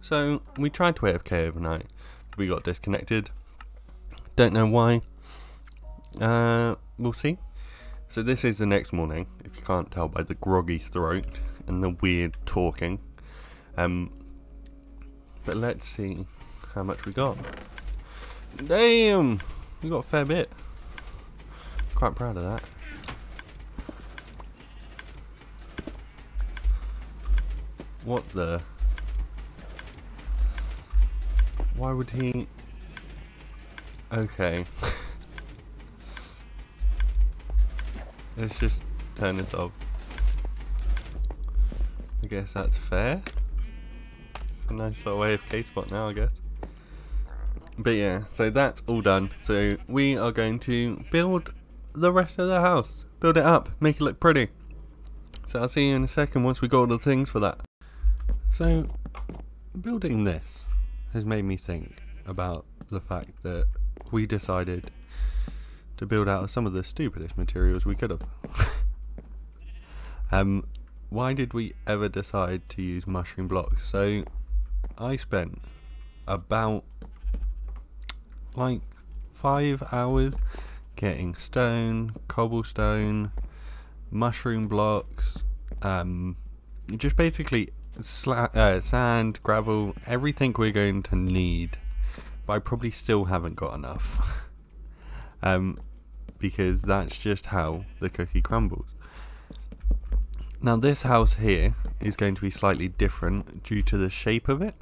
So we tried to AFK overnight. We got disconnected. Don't know why. We'll see. So this is the next morning, if you can't tell by the groggy throat and the weird talking. But let's see how much we got. Damn! We got a fair bit. Quite proud of that. What the? Why would he? Okay. Let's just turn this off. I guess that's fair. It's a nice little AFK spot now, I guess. But yeah, so that's all done. So we are going to build the rest of the house. Build it up, make it look pretty. So I'll see you in a second once we got all the things for that. So building this has made me think about the fact that we decided to build out of some of the stupidest materials we could have. Why did we ever decide to use mushroom blocks? So I spent about like 5 hours getting stone, cobblestone, mushroom blocks, just basically sand, gravel, everything we're going to need, but I probably still haven't got enough. Because that's just how the cookie crumbles. Now this house here is going to be slightly different due to the shape of it.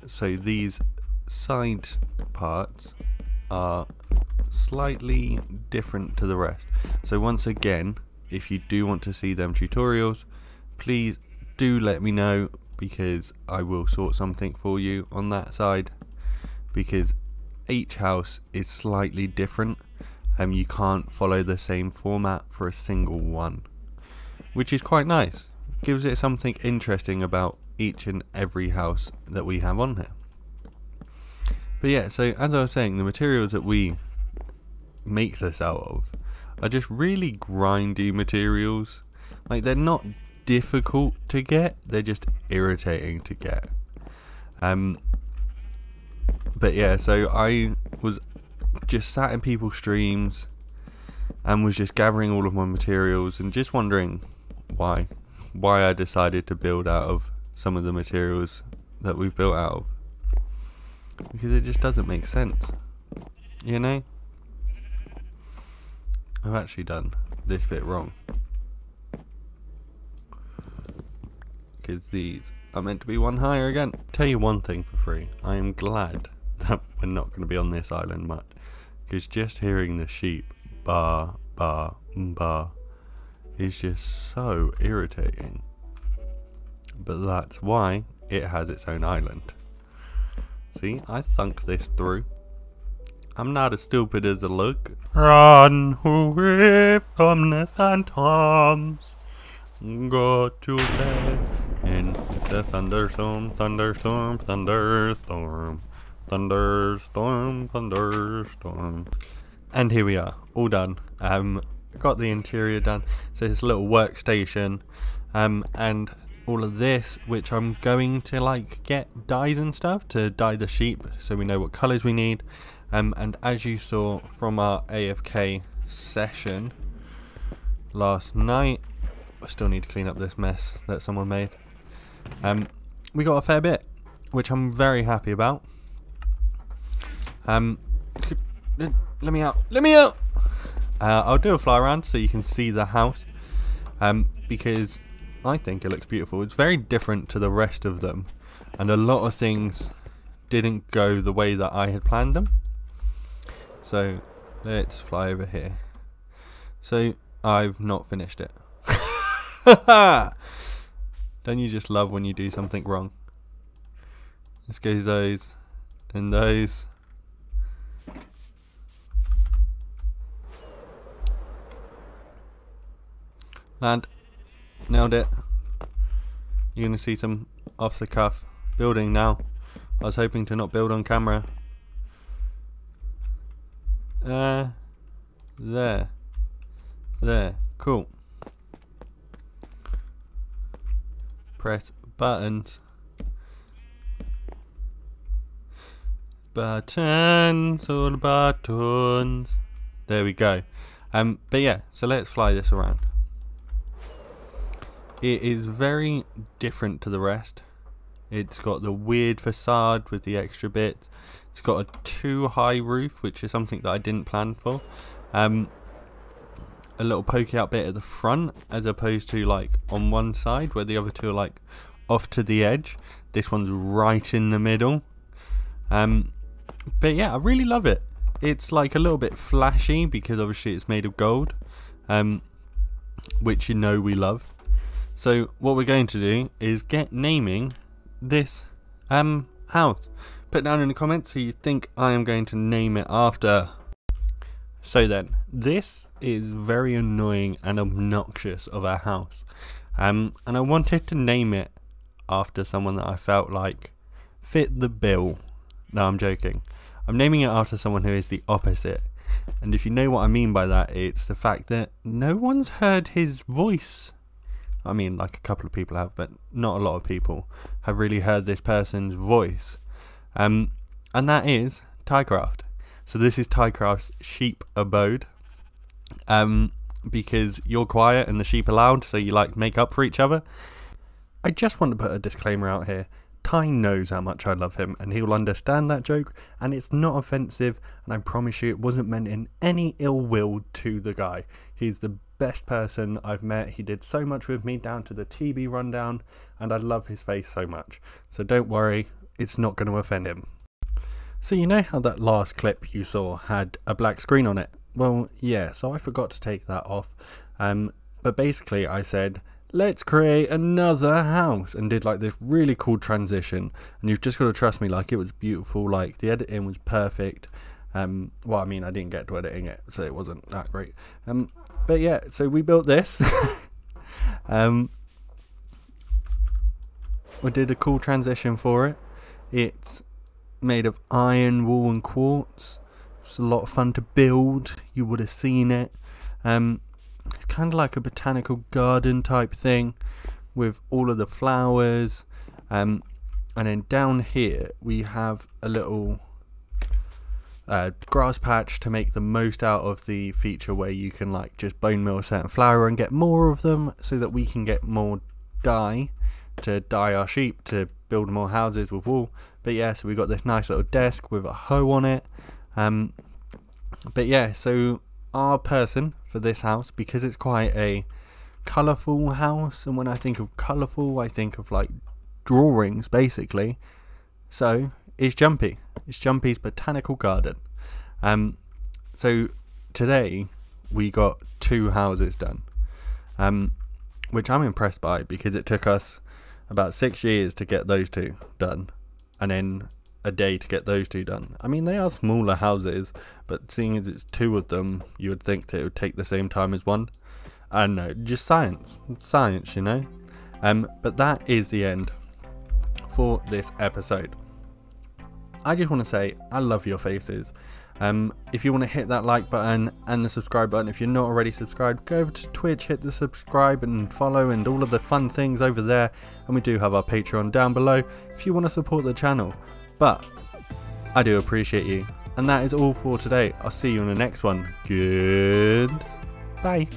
So these side parts are slightly different to the rest. So once again, if you do want to see them tutorials, please do let me know, because I will sort something for you on that side, because each house is slightly different and you can't follow the same format for a single one, which is quite nice. Gives it something interesting about each and every house that we have on here. But yeah, so as I was saying, the materials that we make this out of are just really grindy materials. Like, they're not difficult to get, they're just irritating to get. But yeah, so I was just sat in people's streams and was just gathering all of my materials and just wondering why I decided to build out of some of the materials that we've built out of, because it just doesn't make sense, you know. I've actually done this bit wrong, because these are meant to be one higher again. Tell you one thing for free, I am glad that we're not going to be on this island much, because just hearing the sheep bar bar bar is just so irritating. But that's why it has its own island. See, I thunk this through. I'm not as stupid as I look. Run away from the phantoms. Go to bed. And it's a thunderstorm, thunderstorm, thunderstorm, thunderstorm, thunderstorm. And here we are, all done. Got the interior done. So this little workstation, and all of this, which I'm going to like get dyes and stuff to dye the sheep, so we know what colours we need. And as you saw from our AFK session last night, I still need to clean up this mess that someone made. We got a fair bit, which I'm very happy about. Let me out, let me out. I'll do a fly around so you can see the house, because I think it looks beautiful. It's very different to the rest of them, and a lot of things didn't go the way that I had planned them. So let's fly over here. So I've not finished it. Don't you just love when you do something wrong? Let's go those and those. Land. Nailed it. You're going to see some off the cuff building now. I was hoping to not build on camera. There. Cool. Press buttons. Buttons, all buttons. There we go. But yeah, so let's fly this around. It is very different to the rest. It's got the weird facade with the extra bits. It's got a too high roof, which is something that I didn't plan for. A little pokey out bit at the front, as opposed to like on one side where the other two are like off to the edge. This one's right in the middle. But yeah, I really love it. It's like a little bit flashy because obviously it's made of gold, which you know we love. So what we're going to do is get naming this house. Put down in the comments who you think I am going to name it after. So then, this is very annoying and obnoxious of a house, and I wanted to name it after someone that I felt like fit the bill. No, I'm joking. I'm naming it after someone who is the opposite, and if you know what I mean by that, it's the fact that no one's heard his voice. I mean, like a couple of people have, but not a lot of people have really heard this person's voice, and that is Tycraft. So this is Tycraft's sheep abode, because you're quiet and the sheep are loud, so you like make up for each other. I just want to put a disclaimer out here. Ty knows how much I love him, and he'll understand that joke, and it's not offensive, and I promise you it wasn't meant in any ill will to the guy. He's the best person I've met. He did so much with me down to the TB rundown, and I love his face so much. So don't worry, it's not going to offend him. So you know how that last clip you saw had a black screen on it? Well, yeah, so I forgot to take that off. But basically I said, let's create another house, and did like this really cool transition. And you've just got to trust me, like it was beautiful, like the editing was perfect. Well, I mean, I didn't get to editing it, so it wasn't that great. But yeah, so we built this. We did a cool transition for it. It's made of iron, wool and quartz. It's a lot of fun to build. You would have seen it. It's kind of like a botanical garden type thing with all of the flowers, and then down here we have a little grass patch to make the most out of the feature where you can like just bone meal a certain flower and get more of them, so that we can get more dye to dye our sheep to build more houses with wool. But yeah, so we got this nice little desk with a hoe on it. But yeah, so our person for this house, because it's quite a colourful house, and when I think of colourful I think of like drawings basically, so it's Jumpy. It's Jumpy's botanical garden. So today we got 2 houses done, which I'm impressed by, because it took us about 6 years to get those 2 done, and then a day to get those 2 done. I mean, they are smaller houses, but seeing as it's 2 of them, you would think that it would take the same time as 1. I don't know, just science. It's science, you know. But that is the end for this episode. I just want to say I love your faces. If you want to hit that like button and the subscribe button, if you're not already subscribed, go over to Twitch, hit the subscribe and follow and all of the fun things over there. And we do have our Patreon down below if you want to support the channel. But I do appreciate you. And that is all for today. I'll see you in the next one. Goodbye.